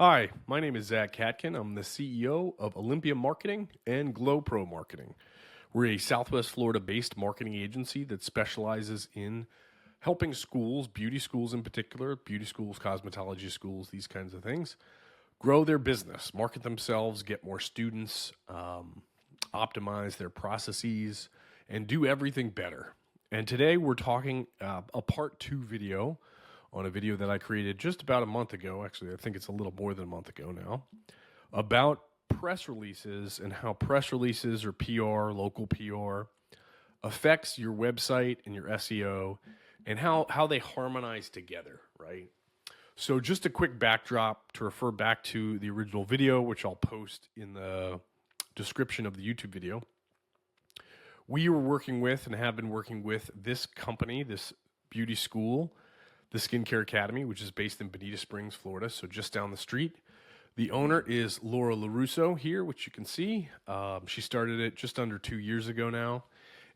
Hi, my name is Zach Katkin. I'm the CEO of Olympia Marketing and GlowPro Marketing. We're a Southwest Florida-based marketing agency that specializes in helping schools, beauty schools in particular, beauty schools, cosmetology schools, these kinds of things, grow their business, market themselves, get more students, optimize their processes, and do everything better. And today we're talking a part 2 video on a video that I created just about a month ago. Actually, I think it's a little more than a month ago now, about press releases and how press releases or PR, local PR, affects your website and your SEO and how they harmonize together, right? So just a quick backdrop to refer back to the original video, which I'll post in the description of the YouTube video. We were working with and have been working with this company, this beauty school, the Skincare Academy, which is based in Bonita Springs, Florida, so just down the street. The owner is Laura LaRusso here, which you can see. She started it just under 2 years ago now,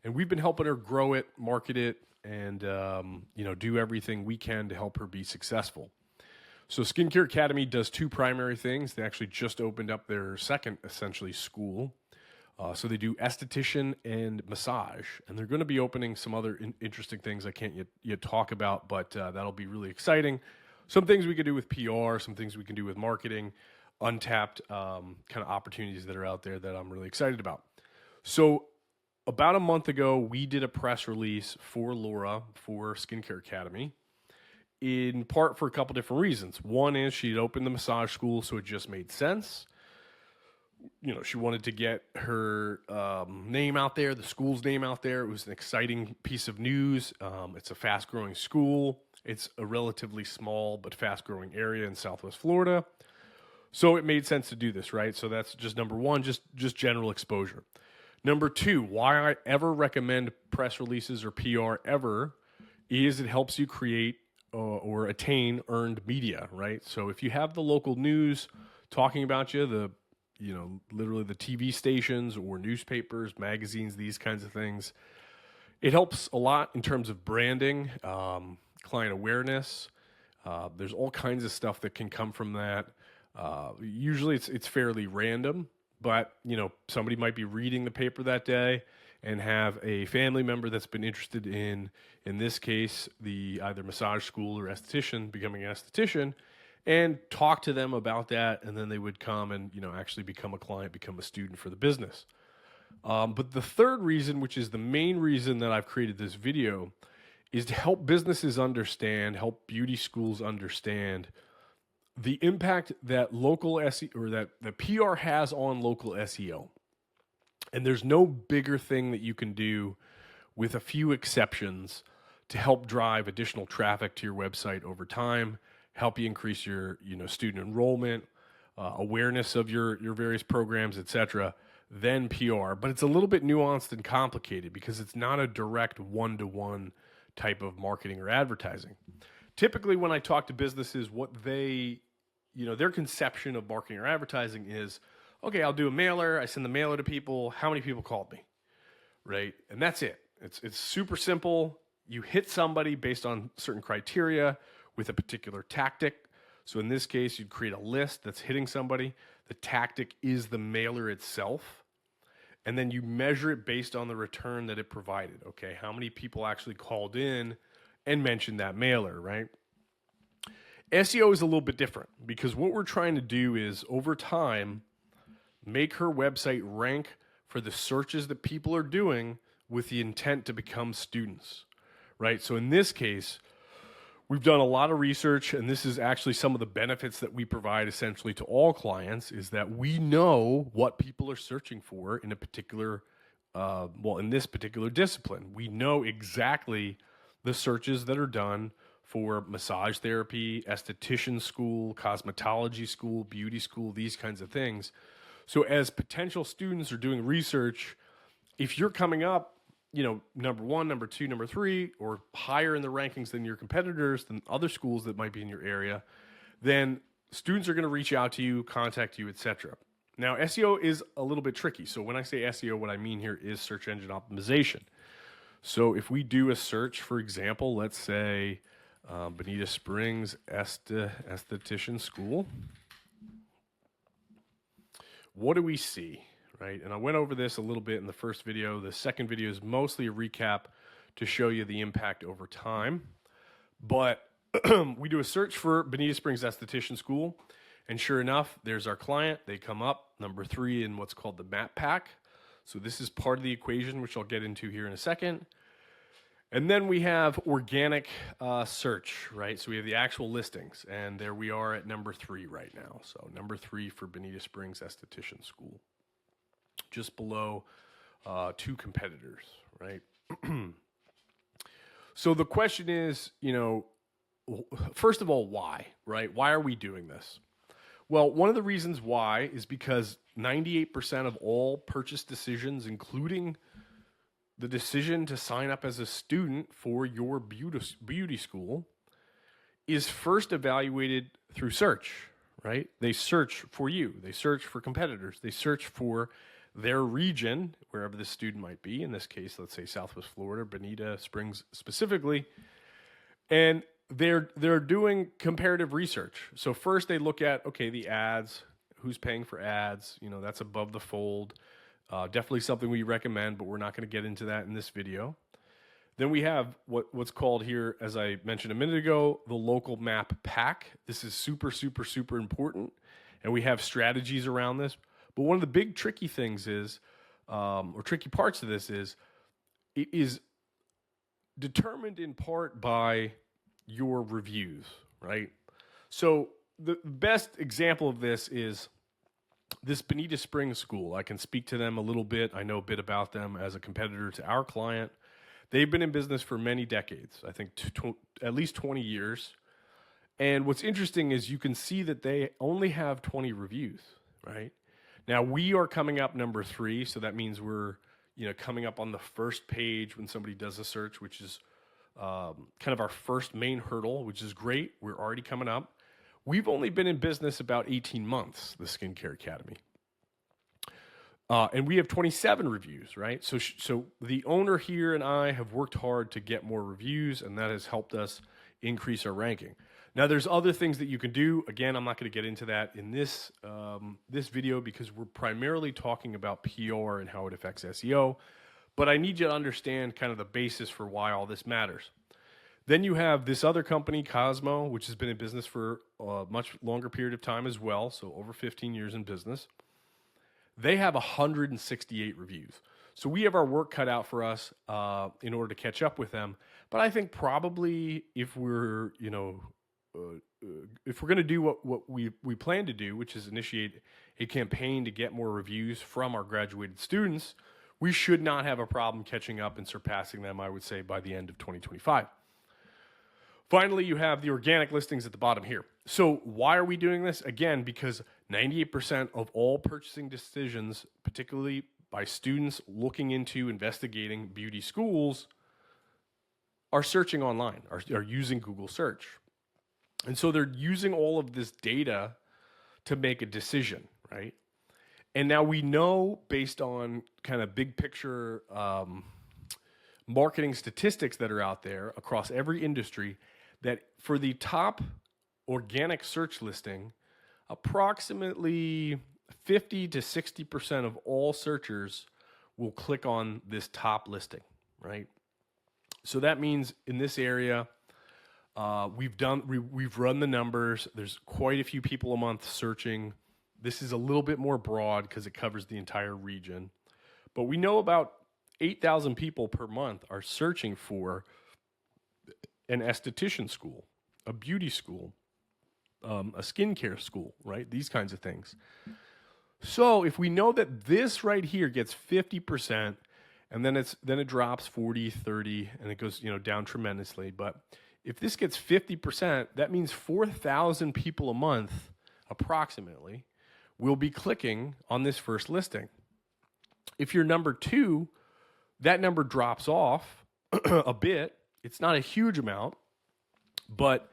and we've been helping her grow it, market it, and do everything we can to help her be successful. So Skincare Academy does two primary things. They actually just opened up their second, essentially, school. So they do Aesthetician and massage, and they're going to be opening some other interesting things I can't yet talk about, but that'll be really exciting. Some things we could do with PR, some things we can do with marketing, untapped kind of opportunities that are out there that I'm really excited about. So about a month ago, we did a press release for Laura for Skincare Academy, in part for a couple different reasons. One is she'd opened the massage school, so it just made sense. She wanted to get her name out there, the school's name out there. It was an exciting piece of news. It's a fast-growing school. It's a relatively small but fast-growing area in Southwest Florida. So it made sense to do this, right? So that's just number one, just general exposure. Number two, why I ever recommend press releases or PR ever is it helps you create or attain earned media, right? So if you have the local news talking about you, literally the TV stations or newspapers, magazines, these kinds of things, it helps a lot in terms of branding, client awareness. There's all kinds of stuff that can come from that. Usually it's fairly random, but somebody might be reading the paper that day and have a family member that's been interested in this case, the either massage school or esthetician, becoming an esthetician, and talk to them about that, and then they would come and actually become a client, become a student for the business. But the third reason, which is the main reason that I've created this video, is to help businesses understand, help beauty schools understand the impact that local SEO or that the PR has on local SEO. And there's no bigger thing that you can do, with a few exceptions, to help drive additional traffic to your website over time, help you increase your student enrollment, awareness of your various programs, etc., than PR. But it's a little bit nuanced and complicated because it's not a direct one-to-one type of marketing or advertising. Typically, when I talk to businesses, what they, their conception of marketing or advertising is, okay, I'll do a mailer, I send the mailer to people, how many people called me, right? And that's it. It's super simple. You hit somebody based on certain criteria with a particular tactic. So in this case, you'd create a list that's hitting somebody. The tactic is the mailer itself. And then you measure it based on the return that it provided. Okay, how many people actually called in and mentioned that mailer, right? SEO is a little bit different because what we're trying to do is, over time, make her website rank for the searches that people are doing with the intent to become students, right? So in this case, we've done a lot of research, and this is actually some of the benefits that we provide essentially to all clients, is that we know what people are searching for in a particular, in this particular discipline. We know exactly the searches that are done for massage therapy, esthetician school, cosmetology school, beauty school, these kinds of things. So as potential students are doing research, if you're coming up, number one, number two, number three, or higher in the rankings than your competitors, than other schools that might be in your area, then students are going to reach out to you, contact you, etc. Now, SEO is a little bit tricky. So when I say SEO, what I mean here is search engine optimization. So if we do a search, for example, let's say Bonita Springs Aesthetician School, what do we see, right? And I went over this a little bit in the first video. The second video is mostly a recap to show you the impact over time. But we do a search for Bonita Springs Esthetician School, and sure enough, there's our client. They come up, number 3 in what's called the map pack. So this is part of the equation, which I'll get into here in a second. And then we have organic search, right? So we have the actual listings, and there we are at number 3 right now. So number 3 for Bonita Springs Esthetician School, just below 2 competitors, right? So the question is, first of all, why, right? Why are we doing this? Well, one of the reasons why is because 98% of all purchase decisions, including the decision to sign up as a student for your beauty school, is first evaluated through search, right? They search for you. They search for competitors. They search for their region, wherever the student might be. In this case, let's say Southwest Florida, Bonita Springs specifically. And they're doing comparative research. So first they look at, okay, the ads, who's paying for ads, that's above the fold. Definitely something we recommend, but we're not going to get into that in this video. Then we have what's called here, as I mentioned a minute ago, the local map pack. This is super, super, super important, and we have strategies around this. But one of the big tricky things is, or tricky parts of this is, it is determined in part by your reviews, right? So the best example of this is this Bonita Springs school. I can speak to them a little bit. I know a bit about them as a competitor to our client. They've been in business for many decades, I think at least 20 years. And what's interesting is you can see that they only have 20 reviews, right? Now, we are coming up number 3, so that means we're coming up on the first page when somebody does a search, which is kind of our first main hurdle, which is great. We're already coming up. We've only been in business about 18 months, the Skincare Academy. And we have 27 reviews, right? So the owner here and I have worked hard to get more reviews, and that has helped us increase our ranking. Now, there's other things that you can do. Again, I'm not going to get into that in this video because we're primarily talking about PR and how it affects SEO. But I need you to understand kind of the basis for why all this matters. Then you have this other company, Cosmo, which has been in business for a much longer period of time as well, so over 15 years in business. They have 168 reviews. So we have our work cut out for us in order to catch up with them. But I think probably if we're, if we're going to do what we plan to do, which is initiate a campaign to get more reviews from our graduated students, we should not have a problem catching up and surpassing them, I would say, by the end of 2025. Finally, you have the organic listings at the bottom here. So why are we doing this? Again, because 98% of all purchasing decisions, particularly by students looking into investigating beauty schools, are searching online, are using Google search. And so they're using all of this data to make a decision, right? And now we know, based on kind of big picture marketing statistics that are out there across every industry, that for the top organic search listing, approximately 50 to 60% of all searchers will click on this top listing, right? So that means in this area, we've run the numbers. There's quite a few people a month searching. This is a little bit more broad because it covers the entire region. But we know about 8,000 people per month are searching for an esthetician school, a beauty school, a skincare school, right? These kinds of things. So if we know that this right here gets 50%, and then it drops 40, 30, and it goes down tremendously. But if this gets 50%, that means 4,000 people a month, approximately, will be clicking on this first listing. If you're number 2, that number drops off a bit. It's not a huge amount, but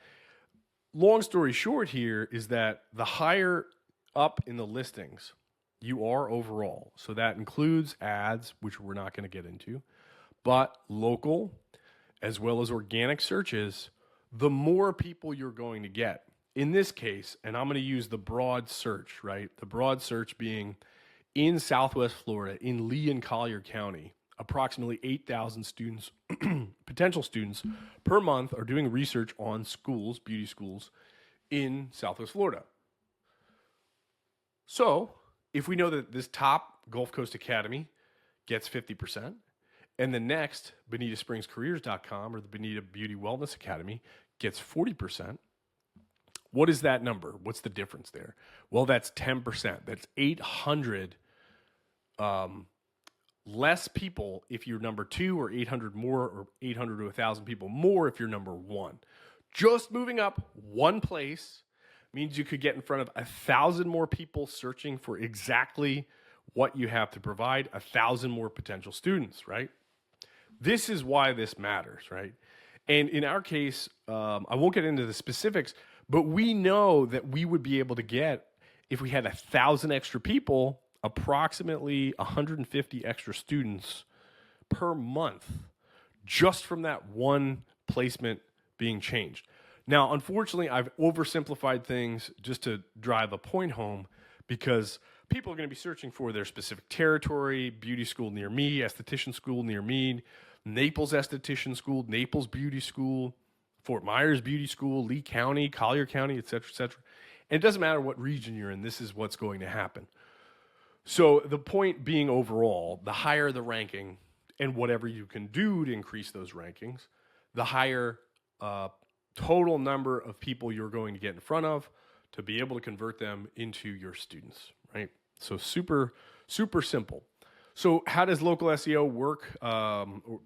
long story short here is that the higher up in the listings you are overall, so that includes ads, which we're not going to get into, but local as well as organic searches, the more people you're going to get. in this case, and I'm going to use the broad search, right? The broad search being in Southwest Florida, in Lee and Collier County, approximately 8,000 students, potential students per month are doing research on schools, beauty schools in Southwest Florida. So if we know that this top Gulf Coast Academy gets 50%, and the next BonitaSpringsCareers.com or the Bonita Beauty Wellness Academy gets 40%, what is that number? What's the difference there? Well, that's 10%. That's 800 less people if you're number 2, or 800 more, or 800 to 1,000 people more if you're number 1. Just moving up one place means you could get in front of 1,000 more people searching for exactly what you have to provide, 1,000 more potential students, right? This is why this matters, right? And in our case, I won't get into the specifics, but we know that we would be able to get, if we had 1,000 extra people, approximately 150 extra students per month just from that one placement being changed. Now, unfortunately, I've oversimplified things just to drive a point home, because people are going to be searching for their specific territory, beauty school near me, esthetician school near me, Naples esthetician school, Naples beauty school, Fort Myers beauty school, Lee County, Collier County, et cetera, et cetera. And it doesn't matter what region you're in, this is what's going to happen. So the point being, overall, the higher the ranking and whatever you can do to increase those rankings, the higher total number of people you're going to get in front of to be able to convert them into your students, right? So super, super simple. So how does local SEO work? Local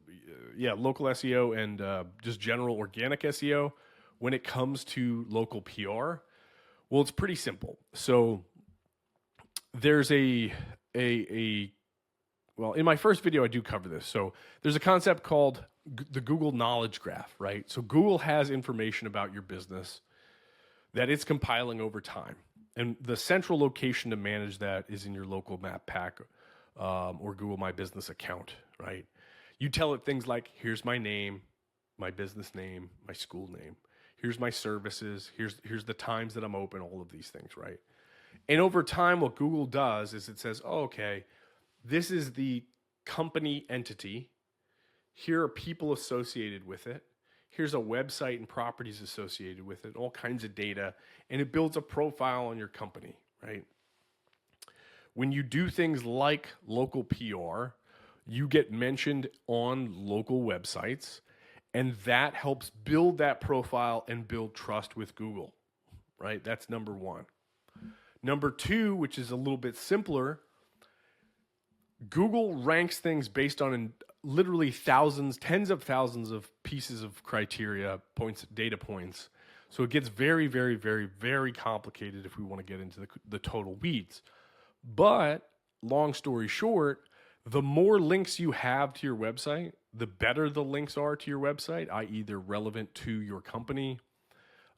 SEO and just general organic SEO when it comes to local PR? Well, it's pretty simple. So there's well, in my first video, I do cover this. So there's a concept called the Google Knowledge Graph, right? So Google has information about your business that it's compiling over time. And the central location to manage that is in your local map pack or Google My Business account, right? You tell it things like, here's my name, my business name, my school name. Here's my services. Here's the times that I'm open, all of these things, right? And over time, what Google does is it says, oh, okay, this is the company entity. Here are people associated with it. Here's a website and properties associated with it, all kinds of data, and it builds a profile on your company, right? When you do things like local PR, you get mentioned on local websites, and that helps build that profile and build trust with Google, right? That's number one. Number two, which is a little bit simpler, Google ranks things based on literally thousands, tens of thousands of pieces of criteria, points, data points. So it gets very, very, very, very complicated if we want to get into the total weeds. But long story short, the more links you have to your website, the better the links are to your website, i.e. they're relevant to your company.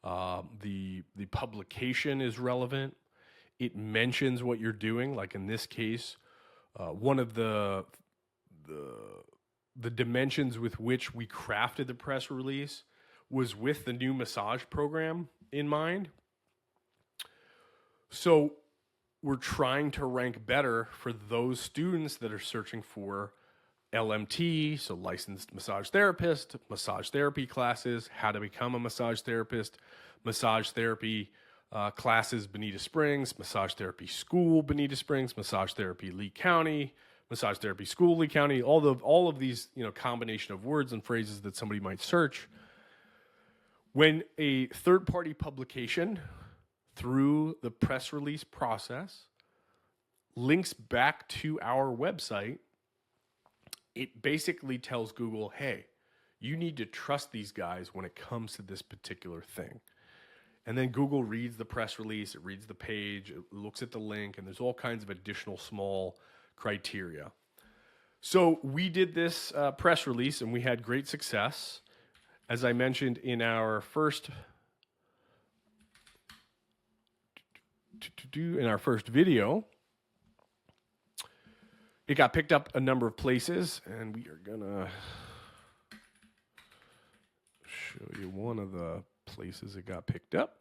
The publication is relevant. It mentions what you're doing. Like in this case, one of the dimensions with which we crafted the press release was with the new massage program in mind. So we're trying to rank better for those students that are searching for LMT, so licensed massage therapist, massage therapy classes, how to become a massage therapist, massage therapy classes, Bonita Springs, massage therapy school, Bonita Springs, massage therapy Lee County, massage therapy school, Lee County, all of these, combination of words and phrases that somebody might search. When a third-party publication through the press release process links back to our website, it basically tells Google, hey, you need to trust these guys when it comes to this particular thing. And then Google reads the press release, it reads the page, it looks at the link, and there's all kinds of additional small criteria. So we did this press release, and we had great success. As I mentioned in our first video, it got picked up a number of places, and we are gonna show you one of the places it got picked up.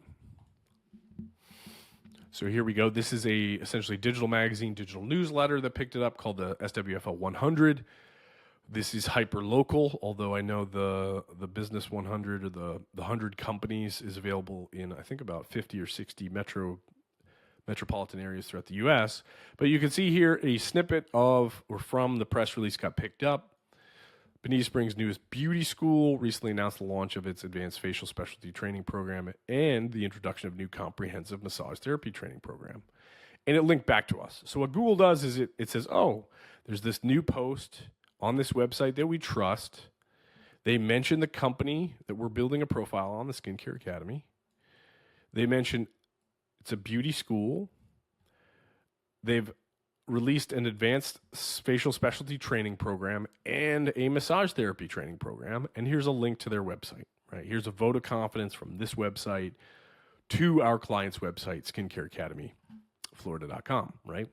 So here we go. This is a essentially digital magazine, digital newsletter that picked it up called the SWFL 100. This is hyper local, although I know the Business 100 or the 100 companies is available in, I think, about 50 or 60 metropolitan areas throughout the U.S. But you can see here a snippet of or from the press release got picked up. Bonita Springs' newest beauty school recently announced the launch of its advanced facial specialty training program and the introduction of new comprehensive massage therapy training program. And it linked back to us. So what Google does is it says, oh, there's this new post on this website that we trust. They mention the company that we're building a profile on, the Skincare Academy. They mention it's a beauty school. They've released an advanced facial specialty training program and a massage therapy training program. And here's a link to their website, right? Here's a vote of confidence from this website to our client's website, skincareacademyflorida.com, right?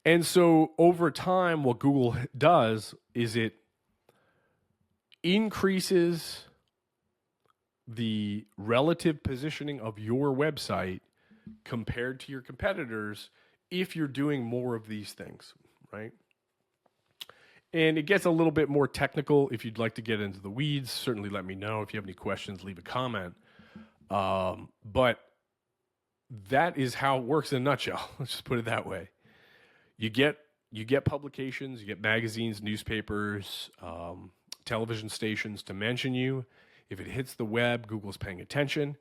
And so over time, what Google does is it increases the relative positioning of your website compared to your competitors if you're doing more of these things, right? And it gets a little bit more technical. If you'd like to get into the weeds, certainly let me know. If you have any questions, leave a comment. But that is how it works in a nutshell. Let's just put it that way. You get publications, you get magazines, newspapers, television stations to mention you. If it hits the web, Google's paying attention.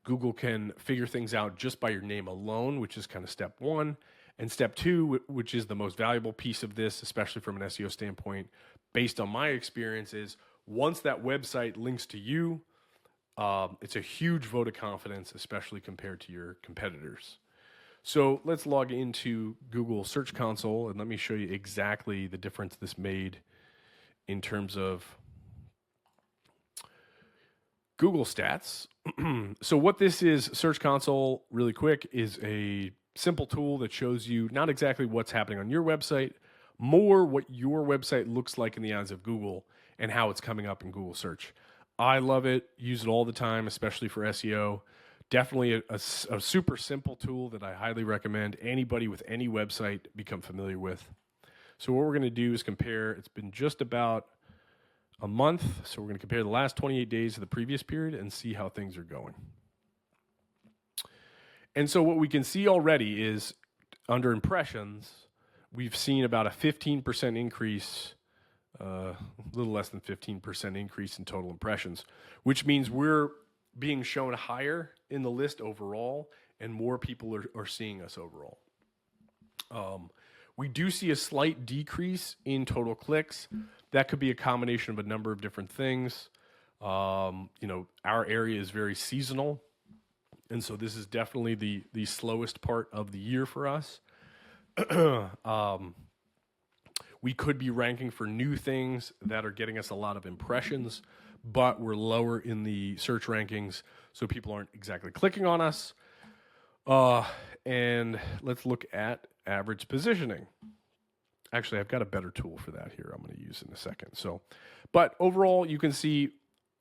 Google can figure things out just by your name alone, which is kind of step one. And step two, which is the most valuable piece of this, especially from an SEO standpoint, based on my experience, is once that website links to you, it's a huge vote of confidence, especially compared to your competitors. So let's log into Google Search Console, and let me show you exactly the difference this made in terms of Google stats. So what this is, Search Console, really quick, is a simple tool that shows you not exactly what's happening on your website, more what your website looks like in the eyes of Google and how it's coming up in Google search. I love it, use it all the time, especially for SEO. Definitely a super simple tool that I highly recommend anybody with any website become familiar with. So what we're going to do is compare, it's been just about a month, so we're going to compare the last 28 days to the previous period and see how things are going. And so what we can see already is under impressions, we've seen about a 15% increase, a little less than 15% increase in total impressions, which means we're being shown higher in the list overall and more people are seeing us overall. We do see a slight decrease in total clicks. That could be a combination of a number of different things. Our area is very seasonal. And so this is definitely the slowest part of the year for us. We could be ranking for new things that are getting us a lot of impressions, but we're lower in the search rankings, so people aren't exactly clicking on us. And let's look at average positioning. Actually, I've got a better tool for that here I'm going to use in a second. But overall, you can see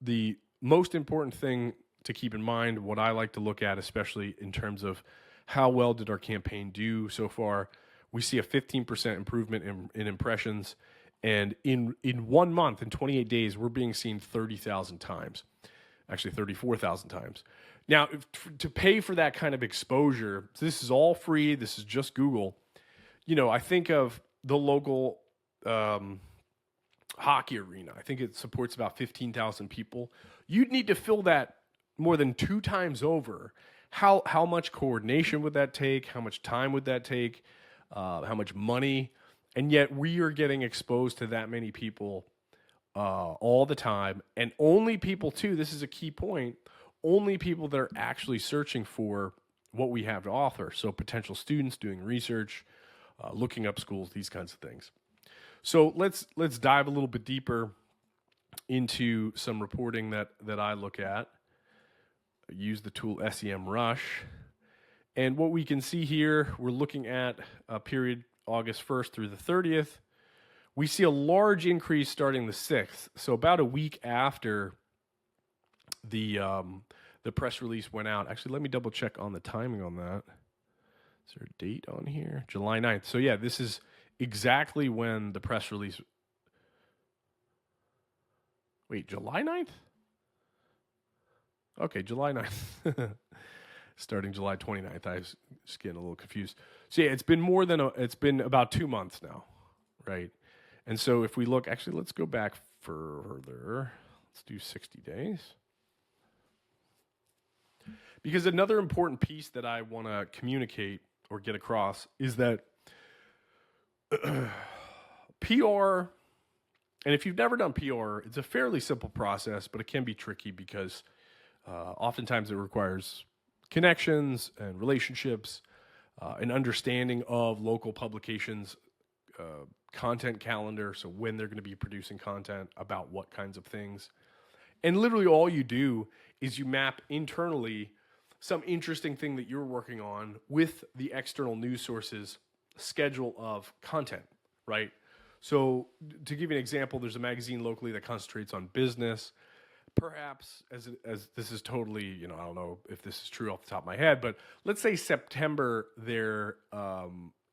the most important thing to keep in mind, what I like to look at, especially in terms of how well did our campaign do so far. We see a 15% improvement in impressions. And in 1 month, in 28 days, we're being seen 30,000 times, actually 34,000 times. Now, to pay for that kind of exposure, this is all free. This is just Google. I think of the local hockey arena. I think it supports about 15,000 people. You'd need to fill that more than 2 times over. How much coordination would that take? How much time would that take? How much money? And yet we are getting exposed to that many people all the time. And only people, too, this is a key point, only people that are actually searching for what we have to offer. So potential students doing research, looking up schools, these kinds of things. So let's dive a little bit deeper into some reporting that I look at. I use the tool SEMrush. And what we can see here, we're looking at a period August 1st through the 30th. We see a large increase starting the 6th. So about a week after the the press release went out. Actually, let me double check on the timing on that. Is there a date on here? July 9th. So yeah, this is exactly when the press release. Wait, July 9th? Okay, July 9th. Starting July 29th. I was just getting a little confused. So yeah, it's been about 2 months now, right? And so if we look, actually, let's go back further. Let's do 60 days. Because another important piece that I want to communicate or get across is that PR, and if you've never done PR, it's a fairly simple process, but it can be tricky because oftentimes it requires connections and relationships, an understanding of local publications, content calendar, so when they're going to be producing content about what kinds of things. And literally all you do is you map internally some interesting thing that you're working on with the external news sources schedule of content, right? So to give you an example, there's a magazine locally that concentrates on business. Perhaps, as this is totally, I don't know if this is true off the top of my head, but let's say September, their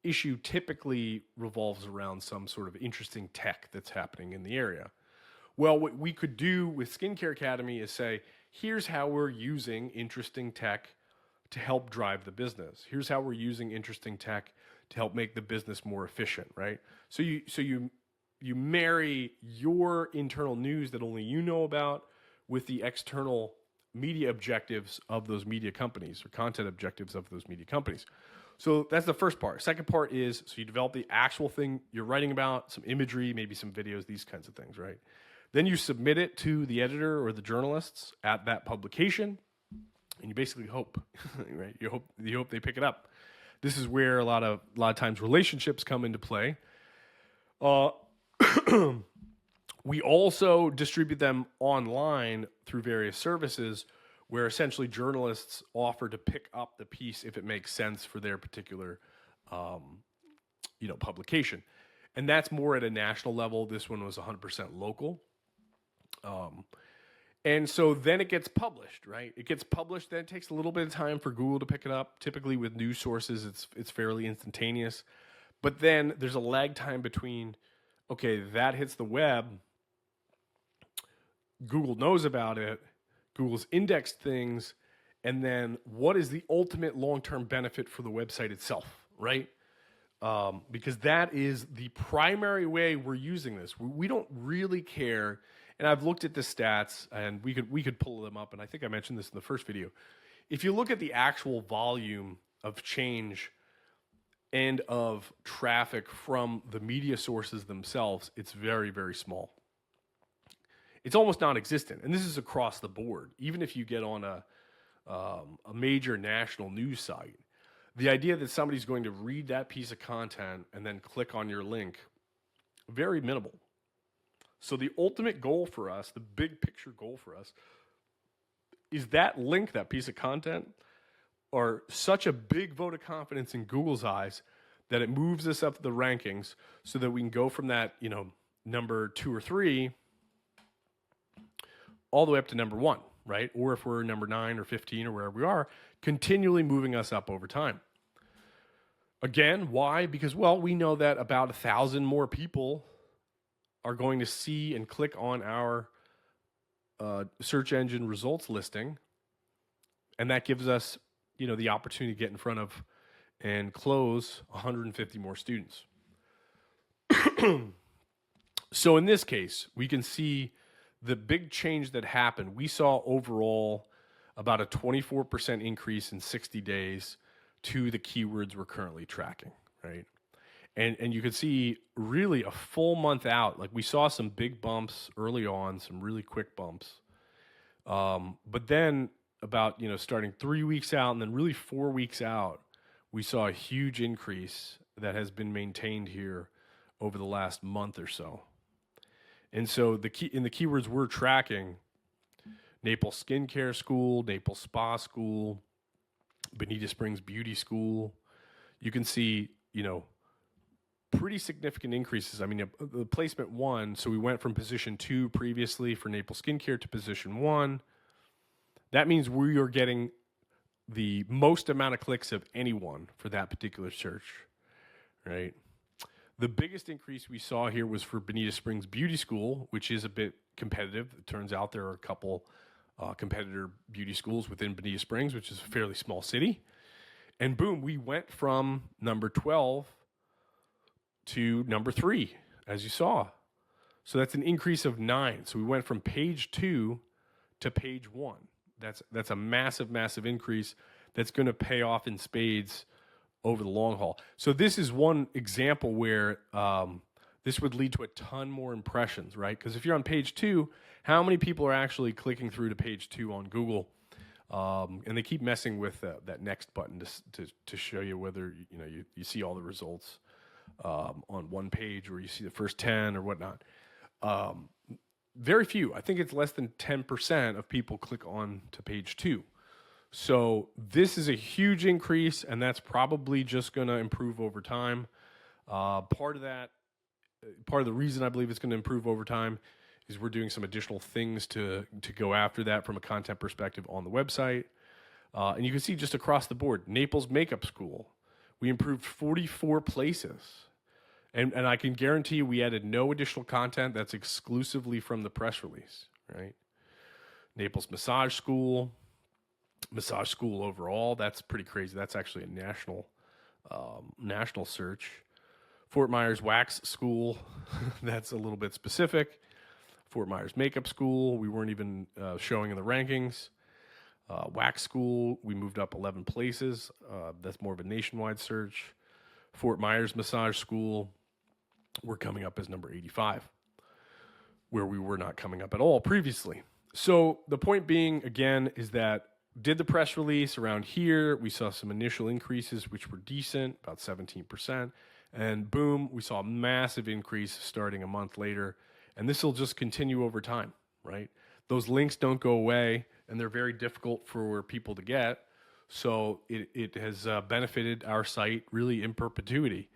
issue typically revolves around some sort of interesting tech that's happening in the area. Well, what we could do with Skincare Academy is say, here's how we're using interesting tech to help drive the business. Here's how we're using interesting tech to help make the business more efficient, right? So you marry your internal news that only you know about with the external media objectives of those media companies or content objectives of those media companies. So that's the first part. Second part is, so you develop the actual thing you're writing about, some imagery, maybe some videos, these kinds of things, right? Then you submit it to the editor or the journalists at that publication, and you basically hope, right? You hope they pick it up. This is where a lot of times relationships come into play. We also distribute them online through various services where essentially journalists offer to pick up the piece if it makes sense for their particular publication. And that's more at a national level. This one was 100% local. And so then it gets published, right? It gets published, then it takes a little bit of time for Google to pick it up. Typically with news sources, it's fairly instantaneous. But then there's a lag time between, okay, that hits the web, Google knows about it, Google's indexed things, and then what is the ultimate long-term benefit for the website itself, right? Because that is the primary way we're using this. We don't really care, and I've looked at the stats, and we could pull them up, and I think I mentioned this in the first video. If you look at the actual volume of change and of traffic from the media sources themselves, it's very, very small. It's almost non-existent, and this is across the board. Even if you get on a major national news site, the idea that somebody's going to read that piece of content and then click on your link, very minimal. So the ultimate goal for us, the big picture goal for us, is that link, that piece of content, are such a big vote of confidence in Google's eyes that it moves us up the rankings so that we can go from that, number 2 or 3 all the way up to number 1, right? Or if we're number 9 or 15 or wherever we are, continually moving us up over time. Again, why? Because, we know that about 1,000 more people are going to see and click on our search engine results listing, and that gives us, the opportunity to get in front of and close 150 more students. So in this case, we can see the big change that happened. We saw overall about a 24% increase in 60 days to the keywords we're currently tracking, right? And you could see really a full month out, like we saw some big bumps early on, some really quick bumps. But then about, starting 3 weeks out and then really 4 weeks out, we saw a huge increase that has been maintained here over the last month or so. And so the keywords we're tracking, Naples Skincare School, Naples Spa School, Bonita Springs Beauty School, you can see, pretty significant increases. I mean, the placement 1, so we went from position 2 previously for Naples Skincare to position 1. that means we are getting the most amount of clicks of anyone for that particular search, right? The biggest increase we saw here was for Bonita Springs Beauty School, which is a bit competitive. It turns out there are a couple competitor beauty schools within Bonita Springs, which is a fairly small city. And boom, we went from number 12 to number 3, as you saw. So that's an increase of 9. So we went from page 2 to page 1. That's a massive, massive increase that's going to pay off in spades over the long haul. So this is one example where this would lead to a ton more impressions, right? Because if you're on page 2, how many people are actually clicking through to page 2 on Google? And they keep messing with that next button to show you whether you see all the results on one page, or you see the first 10 or whatnot. Very few. I think it's less than 10% of people click on to page 2. So this is a huge increase, and that's probably just going to improve over time. Part of the reason I believe it's going to improve over time is we're doing some additional things to go after that from a content perspective on the website. And you can see just across the board, Naples Makeup School, we improved 44 places. And I can guarantee you we added no additional content. That's exclusively from the press release, right? Naples Massage School overall, that's pretty crazy. That's actually a national search. Fort Myers Wax School, that's a little bit specific. Fort Myers Makeup School, we weren't even showing in the rankings. Wax School, we moved up 11 places. That's more of a nationwide search. Fort Myers Massage School, we're coming up as number 85, where we were not coming up at all previously. So the point being, again, is that did the press release around here. We saw some initial increases, which were decent, about 17%. And boom, we saw a massive increase starting a month later. And this will just continue over time, right? Those links don't go away, and they're very difficult for people to get. So it has benefited our site really in perpetuity.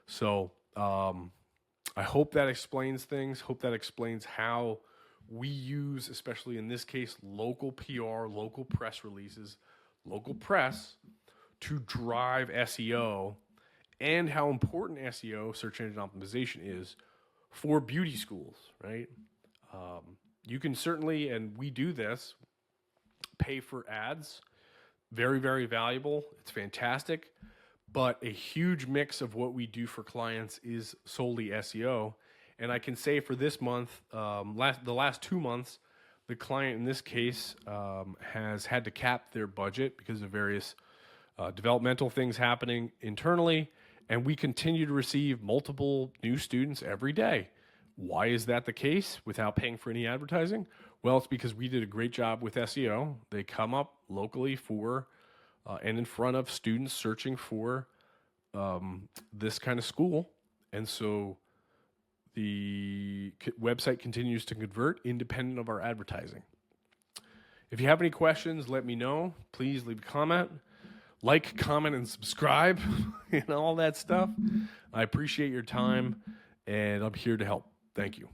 So I hope that explains things. Hope that explains how we use, especially in this case, local PR, local press releases, local press to drive SEO, and how important SEO, search engine optimization, is for beauty schools, right? You can certainly, and we do this, pay for ads. Very, very valuable. It's fantastic. But a huge mix of what we do for clients is solely SEO. And I can say for this month, the last 2 months, the client in this case has had to cap their budget because of various developmental things happening internally. And we continue to receive multiple new students every day. Why is that the case without paying for any advertising? Well, it's because we did a great job with SEO. They come up locally for and in front of students searching for this kind of school. And so the website continues to convert independent of our advertising. If you have any questions, let me know. Please leave a comment. Like, comment, and subscribe, and all that stuff. I appreciate your time, and I'm here to help. Thank you.